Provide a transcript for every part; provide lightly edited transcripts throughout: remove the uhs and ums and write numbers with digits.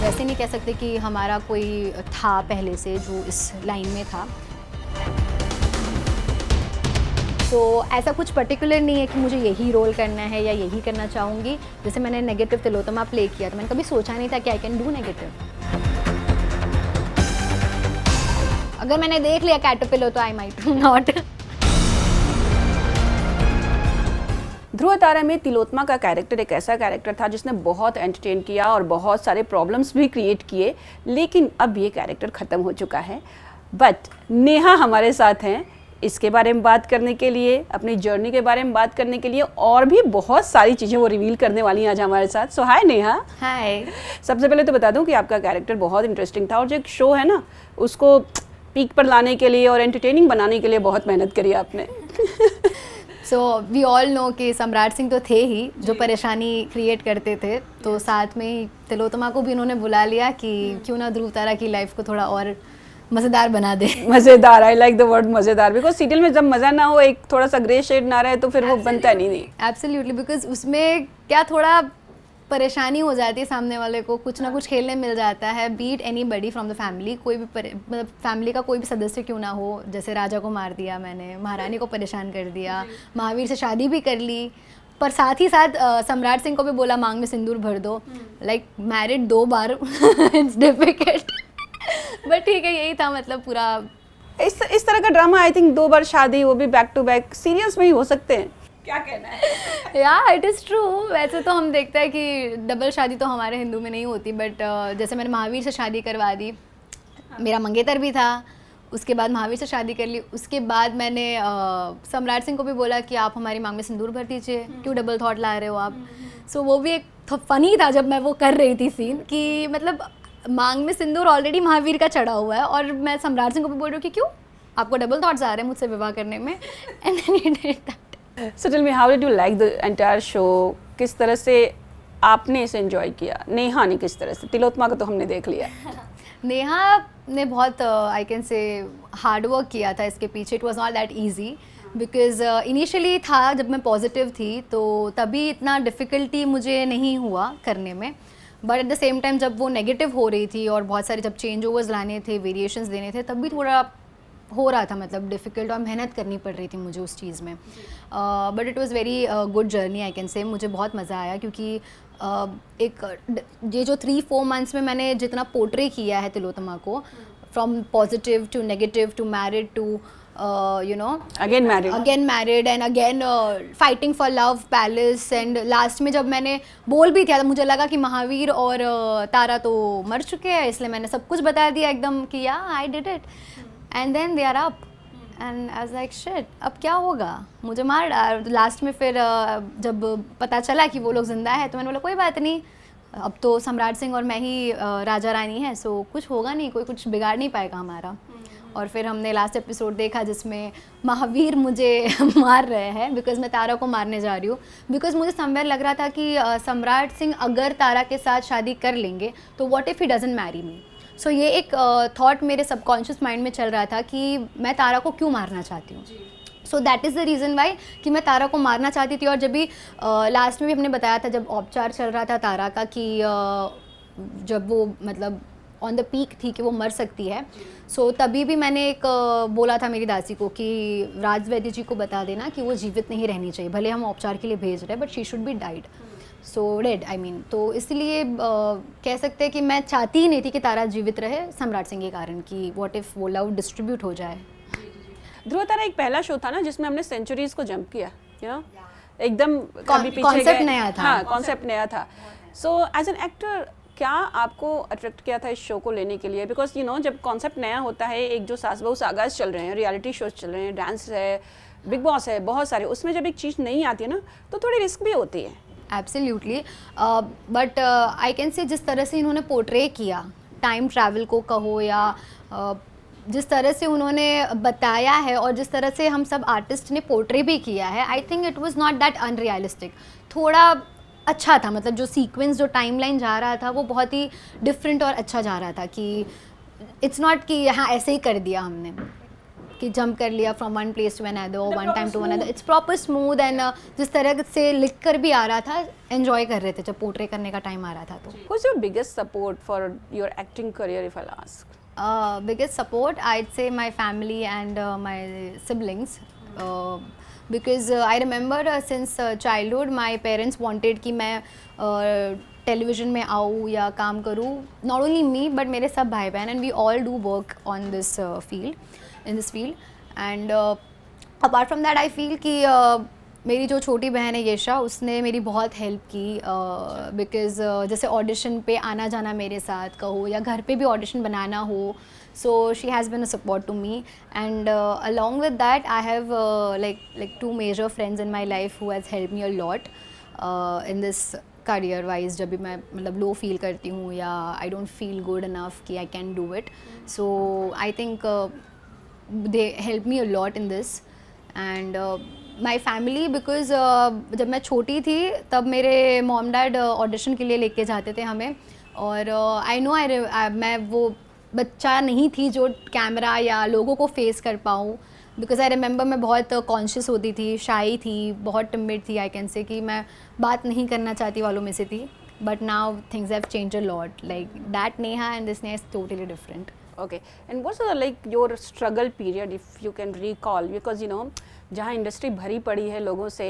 वैसे नहीं कह सकते कि हमारा कोई था पहले से जो इस लाइन में था। तो ऐसा कुछ पर्टिकुलर नहीं है कि मुझे यही रोल करना है या यही करना चाहूँगी। जैसे मैंने नेगेटिव तिलोत्तमा प्ले किया तो मैंने कभी सोचा नहीं था कि आई कैन डू नेगेटिव। अगर मैंने देख लिया कैटरपिलर तो आई माइट नॉट। ध्रुव तारा में तिलोत्तमा का कैरेक्टर एक ऐसा कैरेक्टर था जिसने बहुत एंटरटेन किया और बहुत सारे प्रॉब्लम्स भी क्रिएट किए, लेकिन अब ये कैरेक्टर ख़त्म हो चुका है। बट नेहा हमारे साथ हैं इसके बारे में बात करने के लिए, अपनी जर्नी के बारे में बात करने के लिए, और भी बहुत सारी चीज़ें वो रिवील करने वाली हैं आज हमारे साथ। सो हाय नेहा। हाय। सबसे पहले तो बता दूं कि आपका कैरेक्टर बहुत इंटरेस्टिंग था और जो एक शो है ना उसको पीक पर लाने के लिए और एंटरटेनिंग बनाने के लिए बहुत मेहनत करी आपने। सो वी ऑल नो कि सम्राट सिंह तो थे ही जो परेशानी क्रिएट करते थे, तो साथ में ही तिलोत्तमा को भी उन्होंने बुला लिया कि क्यों ना ध्रुव तारा की लाइफ को थोड़ा और मज़ेदार बना दे। मज़ेदार, आई लाइक द वर्ड मज़ेदार, बिकॉज सीरियल में जब मज़ा ना हो, एक थोड़ा सा ग्रे शेड ना रहे तो फिर वो बनता नहीं। एब्सोल्युटली, बिकॉज उसमें क्या थोड़ा परेशानी हो जाती है, सामने वाले को कुछ ना कुछ खेलने मिल जाता है। Beat anybody from the family, कोई भी मतलब फैमिली का कोई भी सदस्य क्यों ना हो। जैसे राजा को मार दिया मैंने, महारानी को परेशान कर दिया, महावीर से शादी भी कर ली, पर साथ ही साथ सम्राट सिंह को भी बोला मांग में सिंदूर भर दो। Like married 2 bar it's difficult, but ठीक है, यही था मतलब पूरा। इस तरह का ड्रामा आई थिंक 2 बार शादी, वो भी बैक टू बैक सीरियल्स में ही हो सकते हैं। क्या कहना है? या इट इज़ ट्रू। वैसे तो हम देखते हैं कि डबल शादी तो हमारे हिंदू में नहीं होती, बट जैसे मैंने महावीर से शादी करवा दी, मेरा मंगेतर भी था, उसके बाद महावीर से शादी कर ली। उसके बाद मैंने सम्राट सिंह को भी बोला कि आप हमारी मांग में सिंदूर भर दीजिए, क्यों डबल थॉट ला रहे हो आप। सो वो भी एक फ़नी था जब मैं वो कर रही थी सीन, कि मतलब मांग में सिंदूर ऑलरेडी महावीर का चढ़ा हुआ है और मैं सम्राट सिंह को भी बोल रही हूँ कि क्यों आपको डबल थॉट्स आ रहे हैं मुझसे विवाह करने में। And then he did that. So tell me, how did you like the entire show? किस तरह से आपने इसे एंजॉय किया? नेहा ने किस तरह से? तिलोत्तमा को तो हमने देख लिया। नेहा ने बहुत आई कैन से हार्ड वर्क किया था इसके पीछे। It was not that easy because initially था जब मैं पॉजिटिव थी तो तभी इतना डिफ़िकल्टी मुझे नहीं हुआ करने में, but at the same time जब वो नेगेटिव हो रही थी और बहुत सारे जब चेंज ओवर्स लाने थे, वेरिएशंस देने थे, तब भी थोड़ा हो रहा था, मतलब डिफ़िकल्ट और मेहनत करनी पड़ रही थी मुझे उस चीज़ में। But it was very good journey I can से। मुझे बहुत मज़ा आया क्योंकि ये जो 3-4 मंथ्स में मैंने जितना पोर्ट्रे किया है तिलोत्तमा को, from positive to negative to married to you know again married and again fighting for love palace, and last में जब मैंने बोल भी दिया तो मुझे लगा कि महावीर और तारा तो मर चुके हैं, इसलिए मैंने सब कुछ बता दिया एकदम कि yeah I did it, and then they are up and I was like shit, अब क्या होगा, मुझे मार डाल। लास्ट में फिर जब पता चला कि वो लोग जिंदा है तो मैंने बोला कोई बात नहीं, अब तो सम्राट सिंह और मैं ही राजा रानी हैं, सो कुछ होगा नहीं, कोई कुछ बिगाड़ नहीं पाएगा हमारा। और फिर हमने लास्ट एपिसोड देखा जिसमें महावीर मुझे मार रहे हैं बिकॉज मैं तारा को मारने जा रही हूँ, बिकॉज मुझे समवेयर लग रहा था कि सम्राट सिंह अगर तारा के साथ शादी कर लेंगे तो what if he doesn't marry me. So ये एक थॉट मेरे सबकॉन्शियस माइंड में चल रहा था कि मैं तारा को क्यों मारना चाहती हूँ। So that is the reason why कि मैं तारा को मारना चाहती थी। और जब भी लास्ट में भी हमने बताया था जब औपचार चल रहा था तारा का कि जब वो मतलब ऑन द पीक थी कि वो मर सकती है, सो तभी भी मैंने एक बोला था मेरी दासी को कि राज वैद्य जी को बता देना कि वो जीवित नहीं रहनी चाहिए, भले हम औपचार के लिए भेज रहे हैं but she should be died, so dead I mean. तो इसलिए कह सकते हैं कि मैं चाहती ही नहीं थी कि तारा जीवित रहे सम्राट सिंह के कारण, कि व्हाट इफ़ वो लव डिस्ट्रीब्यूट हो जाए। ध्रुव तारा एक पहला शो था ना जिसमें हमने सेंचुरीज को जंप किया, यू नो, एकदम कभी पीछे कॉन्सेप्ट नया था। हाँ, कॉन्सेप्ट नया था। सो एज एन एक्टर क्या आपको अट्रैक्ट किया था इस शो को लेने के लिए? बिकॉज यू नो जब कॉन्सेप्ट नया होता है, एक जो सास बहू सागास चल रहे हैं, रियलिटी शोज चल रहे हैं, डांस है, बिग बॉस है, बहुत सारे, उसमें जब एक चीज़ नहीं आती है ना तो थोड़ी रिस्क भी होती है। एब्सोल्युटली, बट आई कैन से जिस तरह से इन्होंने पोर्ट्रे किया टाइम ट्रैवल को कहो या जिस तरह से उन्होंने बताया है और जिस तरह से हम सब आर्टिस्ट ने पोर्ट्रे भी किया है, I think it was not that unrealistic. थोड़ा अच्छा था, मतलब जो सीक्वेंस जो टाइमलाइन जा रहा था वो बहुत ही डिफरेंट और अच्छा जा रहा था, कि इट्स नॉट कि यहाँ ऐसे ही कर दिया हमने। कि जंप कर लिया from one place to another, one time to another. It's proper smooth and जिस तरह से लिख कर भी आ रहा था, एंजॉय कर रहे थे जब पोर्ट्रे करने का टाइम आ रहा था. तो Who's your biggest support for your acting career, if I'll ask? Biggest support, I'd say my family and my siblings. Because I remember since childhood my parents wanted कि मैं टेलीविज़न में आऊँ या काम करूँ. नॉट ओनली मी बट मेरे सब भाई बहन, and we all do work on this field. And apart from that I feel कि मेरी जो छोटी बहन है येशा, उसने मेरी बहुत हेल्प की. बिकॉज़ जैसे ऑडिशन पे आना जाना मेरे साथ कहो या घर पे भी ऑडिशन बनाना हो, so she has been a support to me. And along with that I have like two major friends in my life who has helped me a lot in this career wise. जब भी मैं मतलब low feel करती हूँ या I don't feel good enough कि I can do it, so I think they helped me a lot in this. And my family, because जब मैं छोटी थी तब मेरे मॉम डैड ऑडिशन के लिए लेके जाते थे हमें. और आई नो मैं वो बच्चा नहीं थी जो कैमरा या लोगों को फेस कर पाऊँ. बिकॉज आई रिमेंबर मैं बहुत कॉन्शियस होती थी, शाई थी, बहुत टिमिड थी. आई कैन से कि मैं बात नहीं करना चाहती वालों में से थी. But now things have changed a lot. Like that Neha and this Neha is totally different. Okay, and what's like your struggle period, if you can recall, because you know जहाँ इंडस्ट्री भरी पड़ी है लोगों से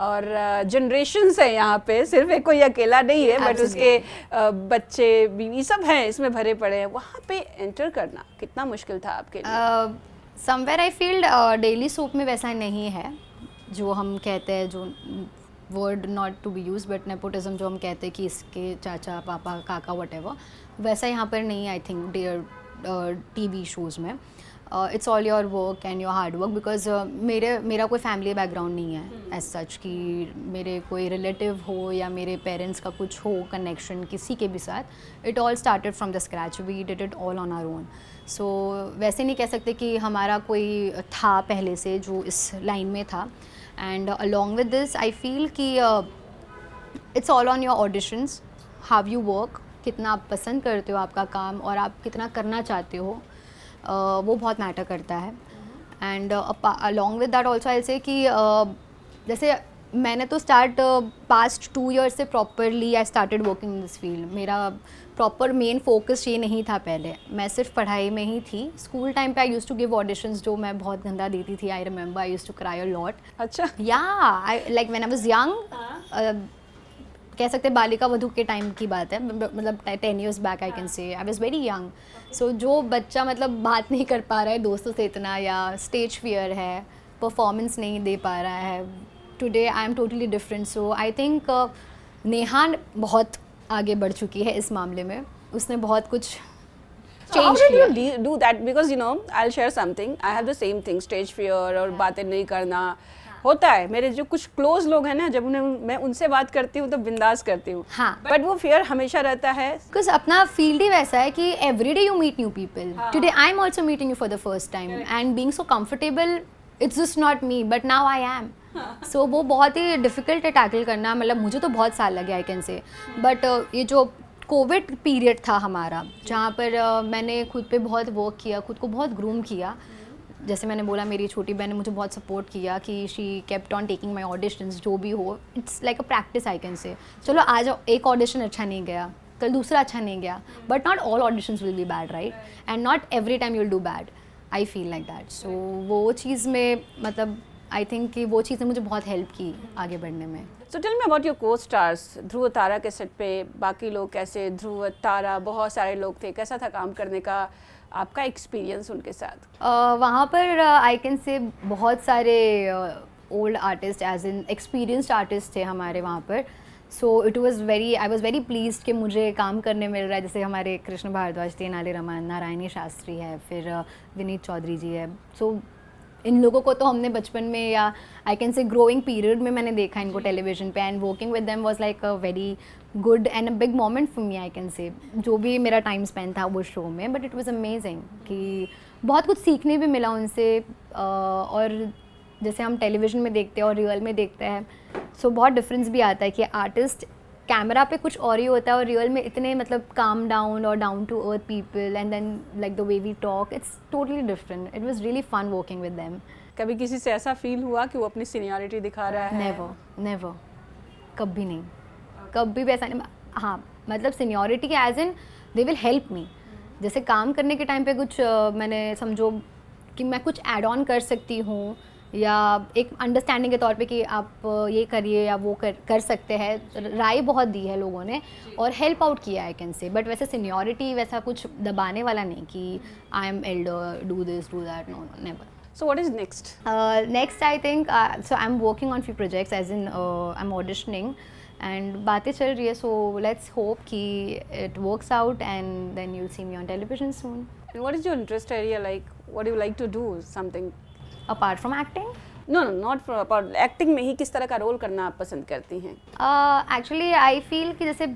और जनरेशन्स है यहाँ पे, सिर्फ एक कोई अकेला नहीं है, बट उसके बच्चे बीवी सब हैं इसमें भरे पड़े हैं, वहाँ पे एंटर करना कितना मुश्किल था आपके लिए? Somewhere I feel daily soap में वैसा नहीं है जो हम कहते हैं, जो word not to be use but nepotism जो हम कहते हैं कि इसके चाचा पापा काका वटेवर, वैसा यहाँ पर नहीं. आई थिंक टीवी शोज़ में it's all your work and your hard work. Because मेरा कोई फैमिली बैकग्राउंड नहीं है एज सच कि मेरे कोई रिलेटिव हो या मेरे पेरेंट्स का कुछ हो कनेक्शन किसी के भी साथ. It all started from the scratch. We did it all on our own. So वैसे नहीं कह सकते कि हमारा कोई था पहले से जो इस लाइन में था. And along with this I feel कि it's all on your auditions, how you work, कितना आप पसंद करते हो आपका काम और आप कितना करना चाहते हो, वो बहुत मैटर करता है. And along with that also I से कि जैसे मैंने तो स्टार्ट पास्ट 2 years से properly I started working in this field. मेरा प्रॉपर मेन फोकस ये नहीं था पहले, मैं सिर्फ पढ़ाई में ही थी. स्कूल टाइम पे I used to give auditions जो मैं बहुत गंदा देती थी. I remember I used to cry a lot. अच्छा. Yeah I like when I was young, कह सकते बालिका वधू के टाइम की बात है, मतलब 10 years back I can say. I was very young. So जो बच्चा मतलब बात नहीं कर पा रहा है दोस्तों से इतना, या स्टेज फियर है, परफॉर्मेंस नहीं दे पा रहा है, today I am totally different. So I think Neha बहुत आगे बढ़ चुकी है इस मामले में. उसने बहुत कुछ चेंज किया. How did you do that? Because you know, I'll share something. I have the same thing, stage fear और बातें नहीं करना होता है. मेरे जो कुछ क्लोज लोग हैं ना, जब उन्हें मैं उनसे बात करती हूँ तो बिंदास करती हूँ. हाँ. बट वो फियर हमेशा रहता है. बिकॉज अपना फील्ड ही वैसा है कि every day you meet new people. Today I am also meeting you for the first time and being so comfortable, it's just not me but now I am. So वो बहुत ही difficult है tackle करना. मतलब मुझे तो बहुत साल लगे आई कैन से. बट ये जो कोविड पीरियड था हमारा, जहाँ पर मैंने खुद पे बहुत वर्क किया, खुद को बहुत ग्रूम किया. जैसे मैंने बोला, मेरी छोटी बहन ने मुझे बहुत सपोर्ट किया कि she kept on taking my auditions. जो भी हो, it's like a practice I can से. चलो आज एक ऑडिशन अच्छा नहीं गया, कल दूसरा अच्छा नहीं गया, but not all auditions will be bad, right? And not every time you will do bad. I feel like that. So वो चीज़ में मतलब आई थिंक कि वो चीज़ ने मुझे बहुत हेल्प की आगे बढ़ने में. So tell me about your co-stars. ध्रुव तारा के सेट पे बाकी लोग कैसे? ध्रुव तारा बहुत सारे लोग थे, कैसा था काम करने का, आपका एक्सपीरियंस उनके साथ? वहाँ पर आई कैन से बहुत सारे old artist as in experienced artist थे हमारे वहाँ पर. So it was very, I was very pleased कि मुझे काम करने मिल रहा है. जैसे हमारे कृष्ण भारद्वाज, तेनाली रामन, नारायणी शास्त्री है, फिर विनीत चौधरी जी है. सो इन लोगों को तो हमने बचपन में या आई कैन से ग्रोइंग पीरियड में मैंने देखा इनको टेलीविजन पे. And working with them was like a very good and a big moment for me I can से. जो भी मेरा टाइम स्पेंड था वो शो में, बट इट वाज अमेजिंग कि बहुत कुछ सीखने भी मिला उनसे. और जैसे हम टेलीविजन में देखते हैं और रियल में देखते हैं, सो बहुत डिफरेंस भी आता है कि आर्टिस्ट कैमरा पे कुछ और ही होता है और रियल में इतने मतलब काम डाउन और down to earth people and then like the way we talk, it's totally different. It was really fun working with them. कभी किसी से ऐसा फील हुआ कि वो अपनी सीनियरिटी दिखा रहा है? नेवर, कभी नहीं, कभी भी ऐसा नहीं. हाँ मतलब seniority as in they will help me. जैसे काम करने के टाइम पे कुछ मैंने समझो कि मैं कुछ ऐड ऑन कर सकती हूँ या एक अंडरस्टैंडिंग के तौर पे कि आप ये करिए या वो कर सकते हैं, राय बहुत दी है लोगों ने और हेल्प आउट किया आई कैन से. बट वैसे सीनियरिटी वैसा कुछ दबाने वाला नहीं कि I am elder, do this do that, no never. So what is next? Next I think so I'm working on few projects as in I'm auditioning and बातें चल रही है, so let's hope कि it works out and then you'll see me on television soon. And what is your interest area like? What do you like to do? Something Apart from acting? No, not for about acting में ही किस तरह का role करना आप पसंद करती हैं? Actually I feel कि जैसे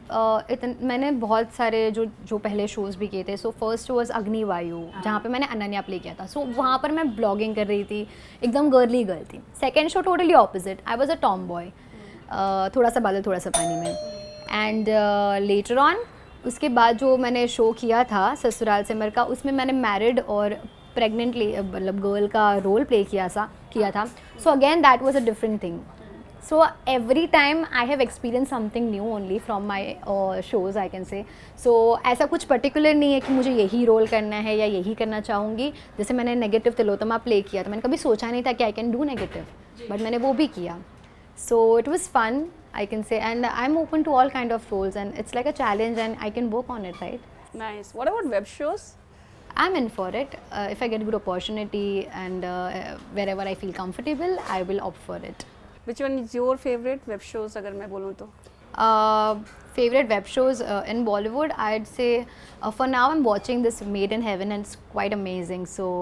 मैंने बहुत सारे जो पहले शोज़ भी किए थे. सो फर्स्ट वाज अग्निवायु जहाँ पे मैंने अनन्या प्ले किया था. सो वहाँ पर मैं ब्लॉगिंग कर रही थी, एकदम गर्ली गर्ल थी. Second show totally opposite, I was a Tom boy, थोड़ा सा बादल थोड़ा सा पानी में. एंड लेटर ऑन उसके बाद जो मैंने शो किया था ससुराल सिमर का, उसमें मैंने मैरिड और प्रेग्नेंटली मतलब गर्ल का रोल प्ले किया था. So again that was a different thing. So every time I have experience something new only from my shows I can say. So ऐसा कुछ पर्टिकुलर नहीं है कि मुझे यही रोल करना है या यही करना चाहूँगी. जैसे मैंने नेगेटिव तिलोत्तमा प्ले किया था, मैंने कभी सोचा नहीं था कि I can do negative, but मैंने वो भी किया. So it was fun I can say, and I'm open to all kind of roles and it's like a challenge and I can work on it, right? Nice. What about web shows? I'm in for it. If I get a good opportunity and wherever I feel comfortable, I will opt for it. Which one is your favorite web shows अगर मैं बोलूँ तो? Favorite web shows in Bollywood, I'd say for now I'm watching this Made in Heaven and it's quite amazing. So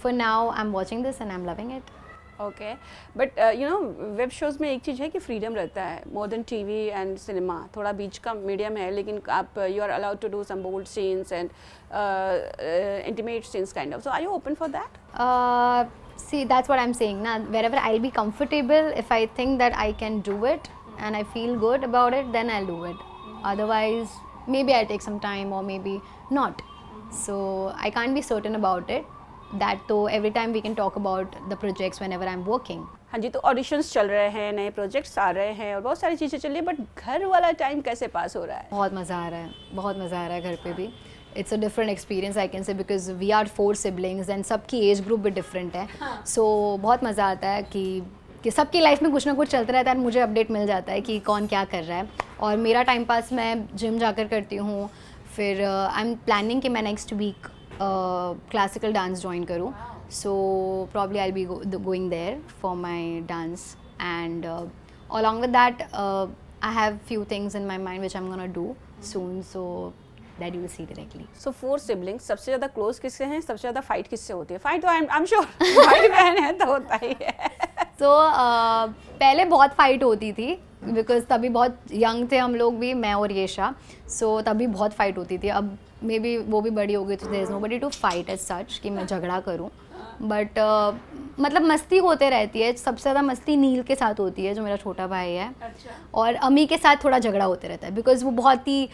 for now I'm watching this and I'm loving it. Okay, but you know web shows में एक चीज़ है कि freedom रहता है more than TV and cinema. थोड़ा बीच का मीडियम है लेकिन आप you are allowed to do some bold scenes and intimate scenes kind of. So are you open for that? See, that's what I'm saying na, wherever I'll be comfortable, if I think that I can do it and I feel good about it, then I'll do it. Otherwise maybe I'll take some time or maybe not. So I can't be certain about it. That तो every time we can talk about the projects whenever I'm working. हाँ जी, तो auditions चल रहे हैं, नए projects आ रहे हैं और बहुत सारी चीज़ें चल रही है, बट घर वाला टाइम कैसे पास हो रहा है? बहुत मज़ा आ रहा है, बहुत मज़ा आ रहा है घर पे भी. It's a different experience I can say because we are 4 siblings and सबकी एज ग्रुप भी डिफरेंट है. सो बहुत मज़ा आता है कि सबकी लाइफ में कुछ ना कुछ चलता रहता है और मुझे अपडेट मिल जाता है कि कौन क्या कर रहा है. और मेरा टाइम पास मैं जिम जाकर करती हूँ. फिर आई एम प्लानिंग कि मैं next week classical dance join करूँ. So probably I'll be going there for my dance and along with that I have few things in my mind which I'm gonna do soon, so that you will see directly. So 4 siblings, सबसे ज़्यादा close किससे हैं, सबसे ज़्यादा fight किससे होती है? Fight तो I'm sure भाई बहन है तो होता ही है. So पहले बहुत फाइट होती थी बिकॉज तभी बहुत यंग थे हम लोग भी, मैं और येशा. सो तभी बहुत फाइट होती थी. अब मे बी वो भी बड़ी हो गई तो there is nobody to fight as such कि मैं झगड़ा करूँ. बट मतलब मस्ती होते रहती है. सबसे ज़्यादा मस्ती नील के साथ होती है जो मेरा छोटा भाई है. अच्छा. और अम्मी के साथ थोड़ा झगड़ा होते रहता है बिकॉज वो बहुत ही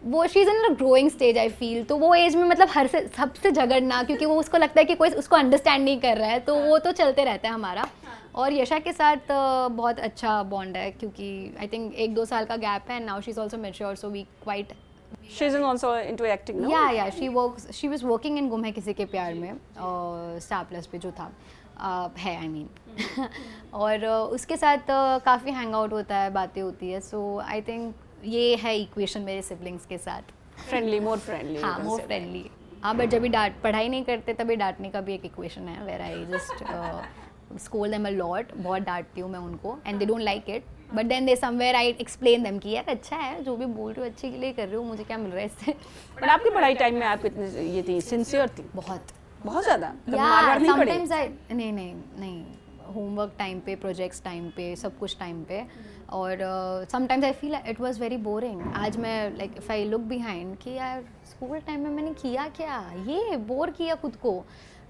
वो she is in a growing stage I feel. तो वो एज में मतलब हर से सबसे झगड़ना, क्योंकि वो उसको लगता है कि कोई उसको अंडरस्टैंड नहीं कर रहा है, तो वो तो चलते रहता है हमारा. और यशा के साथ बहुत अच्छा बॉन्ड है क्योंकि आई थिंक 1-2 साल का गैप है. Now she is also mature so we quite. She is also into acting, no? Yeah. She was working in गुम है किसी के प्यार में स्टार प्लस पे जो था है I mean. और उसके साथ काफ़ी हैंग आउट होता है, बातें होती है. सो आई थिंक ये है इक्वेशन मेरे सिबलिंग्स के साथ. Friendly, more friendly. हाँ, मोर फ्रेंडली. हाँ, बट जब भी पढ़ाई नहीं करते तभी डांटने का भी एक इक्वेशन है where I just school them a lot. बहुत डांटती हूँ मैं उनको and they don't like it. But then they somewhere I explain them कि यार अच्छा है जो भी बोल रही हो अच्छे के लिए कर रही हो, मुझे क्या मिल रहा है इससे. बट आपकी पढ़ाई टाइम में आप कितने ये थी, सिंसियर थी? बहुत ज़्यादा. मार नहीं पड़ी? समटाइम्स नहीं होमवर्क टाइम पे, प्रोजेक्ट्स टाइम पे, सब कुछ टाइम पे. और sometimes I feel it was very boring. आज मैं like if I look behind कि यार स्कूल टाइम में मैंने किया क्या, ये बोर किया खुद को.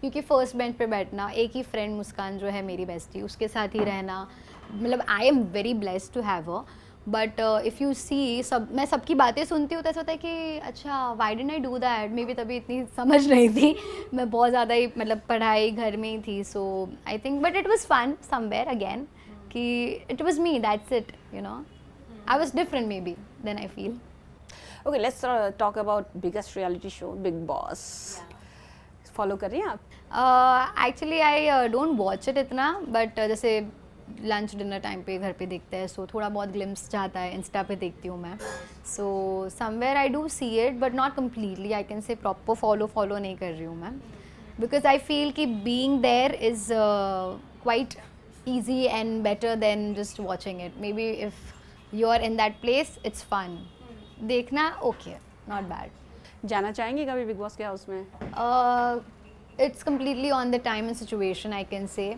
क्योंकि फर्स्ट बेंच पे बैठना, एक ही फ्रेंड मुस्कान जो है मेरी बेस्टी, उसके साथ ही रहना, मतलब I am very blessed to have her. But if you see मैं सबकी बातें सुनती हूँ तो ऐसा होता है कि अच्छा Y didn't I do that, may be तभी इतनी समझ नहीं थी मैं बहुत ज़्यादा ही मतलब पढ़ाई घर में ही थी. So I think but it was fun somewhere again कि it was me, that's it, you know. I was different may be then I feel. Okay, let's talk about biggest reality show Bigg Boss. Follow कर रही हैं आप? Actually I don't watch it इतना, but जैसे lunch dinner time पे घर पे देखते हैं, सो थोड़ा बहुत ग्लिम्स जाता है, इंस्टा पे देखती हूँ मैं. So somewhere I do see it but not completely, I can say proper follow नहीं कर रही हूँ मैं, बिकॉज आई फील कि being there is quite easy and better than just watching it. Maybe if you are in that place it's fun, देखना okay, not bad. जाना चाहेंगे कभी बिग बॉस के हाउस में? It's completely on the time and situation, I can say.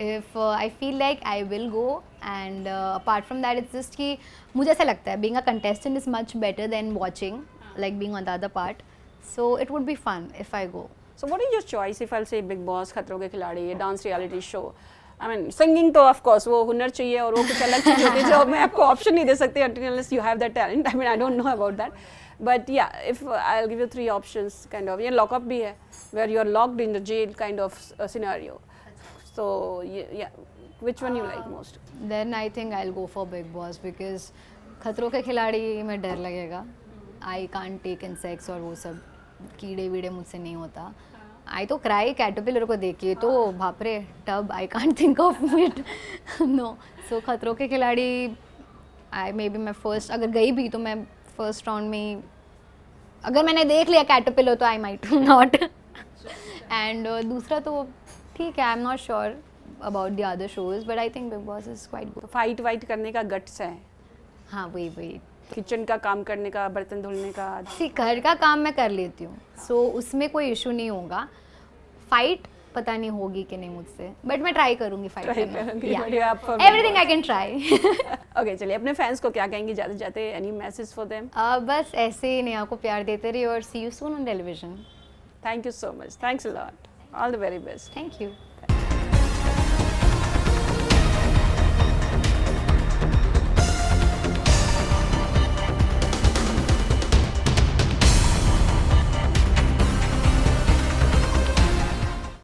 If I feel like I will go, and apart from that it's just कि मुझे ऐसा लगता है being a contestant is much better than watching, like being on the other part. So it would be fun if I go. So what is your choice if I'll say Big Boss, खतरों के खिलाड़ी, dance reality show? I mean singing तो of course वो हुनर चाहिए और वो कुछ अलग चीज़ होती है जो मैं आपको ऑप्शन नहीं दे सकती unless you have that talent. I mean I don't know about that. But yeah, if I'll give you 3 options, kind of, ये lock up भी है, where you are locked in the jail kind of scenario. So yeah, which one you like most? Then I think I'll go for Big Boss because खतरों के खिलाड़ी में डर लगेगा. I can't take insects और वो सब कीड़े वीड़े मुझसे नहीं होता. I तो क्राई कैटरपिलर को देखिए तो बाप रे tub, I can't think of it. No. So खतरों के खिलाड़ी मे बी मैं फर्स्ट अगर गई भी तो मैं फर्स्ट राउंड में, अगर मैंने देख लिया कैटरपिलर तो आई माइट नॉट. एंड दूसरा तो ठीक है, I am not sure about the other shows but I think big boss is quite good. Fight white करने का गट्स है? हाँ वही किचन का काम करने का, बर्तन धुलने का? सी घर का काम मैं कर लेती हूँ, सो उसमें कोई इशू नहीं होगा. फाइट पता नहीं होगी कि नहीं मुझसे, बट मैं ट्राई करूँगी फाइट करना. Everything I can try. Okay, चलिए अपने फैंस को क्या कहेंगे जाते जाते? Any message for them? बस ऐसे ही नेहा को प्यार देते रहिए और see you soon on television. Thank you so much. Thanks a lot. All the very best. Thank you.